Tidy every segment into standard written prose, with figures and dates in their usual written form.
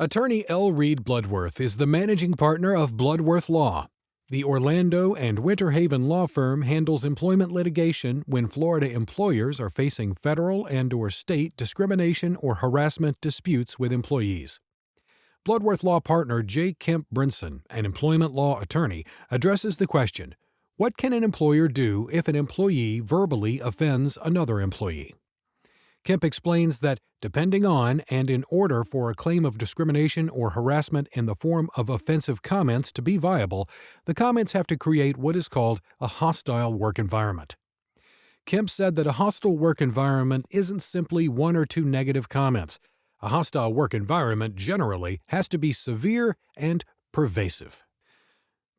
Attorney L. Reed Bloodworth is the managing partner of Bloodworth Law. The Orlando and Winter Haven law firm handles employment litigation when Florida employers are facing federal and/or state discrimination or harassment disputes with employees. Bloodworth Law partner J. Kemp Brinson, an employment law attorney, addresses the question, what can an employer do if an employee verbally offends another employee? Kemp explains that, depending on and in order for a claim of discrimination or harassment in the form of offensive comments to be viable, the comments have to create what is called a hostile work environment. Kemp said that a hostile work environment isn't simply one or two negative comments. A hostile work environment generally has to be severe and pervasive.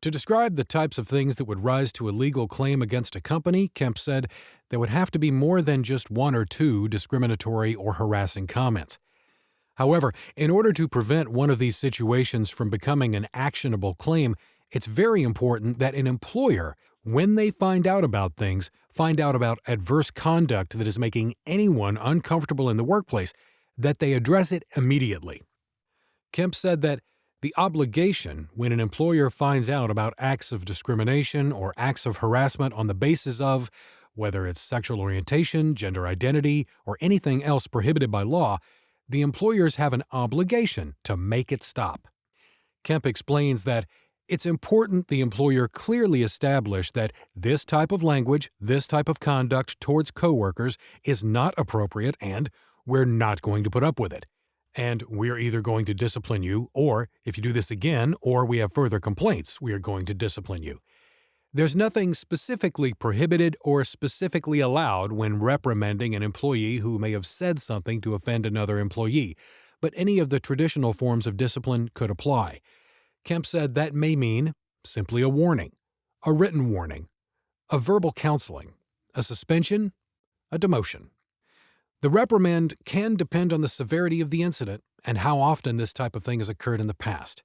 To describe the types of things that would rise to a legal claim against a company, Kemp said, there would have to be more than just one or two discriminatory or harassing comments. However, in order to prevent one of these situations from becoming an actionable claim, it's very important that an employer, when they find out about things, find out about adverse conduct that is making anyone uncomfortable in the workplace, that they address it immediately. Kemp said that the obligation, when an employer finds out about acts of discrimination or acts of harassment on the basis of, whether it's sexual orientation, gender identity, or anything else prohibited by law, the employers have an obligation to make it stop. Kemp explains that it's important the employer clearly establish that this type of language, this type of conduct towards coworkers is not appropriate and we're not going to put up with it. And we're either going to discipline you, or if you do this again, or we have further complaints, we are going to discipline you. There's nothing specifically prohibited or specifically allowed when reprimanding an employee who may have said something to offend another employee, but any of the traditional forms of discipline could apply. Kemp said that may mean simply a warning, a written warning, a verbal counseling, a suspension, a demotion. The reprimand can depend on the severity of the incident and how often this type of thing has occurred in the past.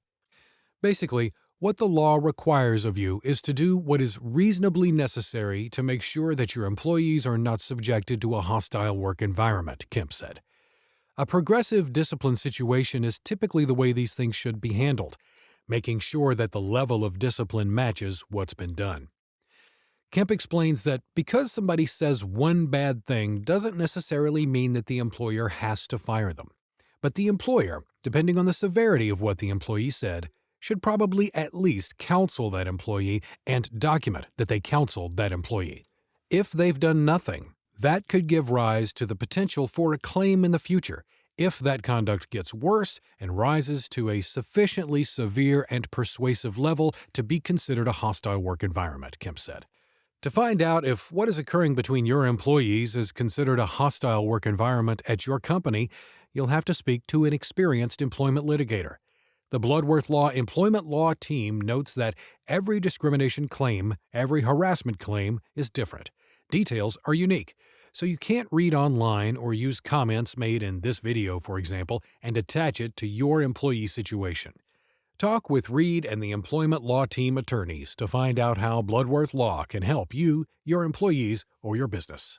Basically, what the law requires of you is to do what is reasonably necessary to make sure that your employees are not subjected to a hostile work environment, Kemp said. A progressive discipline situation is typically the way these things should be handled, making sure that the level of discipline matches what's been done. Kemp explains that because somebody says one bad thing doesn't necessarily mean that the employer has to fire them. But the employer, depending on the severity of what the employee said, should probably at least counsel that employee and document that they counseled that employee. If they've done nothing, that could give rise to the potential for a claim in the future if that conduct gets worse and rises to a sufficiently severe and persuasive level to be considered a hostile work environment, Kemp said. To find out if what is occurring between your employees is considered a hostile work environment at your company, you'll have to speak to an experienced employment litigator. The Bloodworth Law employment law team notes that every discrimination claim, every harassment claim is different. Details are unique, so you can't read online or use comments made in this video, for example, and attach it to your employee situation. Talk with Reed and the employment law team attorneys to find out how Bloodworth Law can help you, your employees, or your business.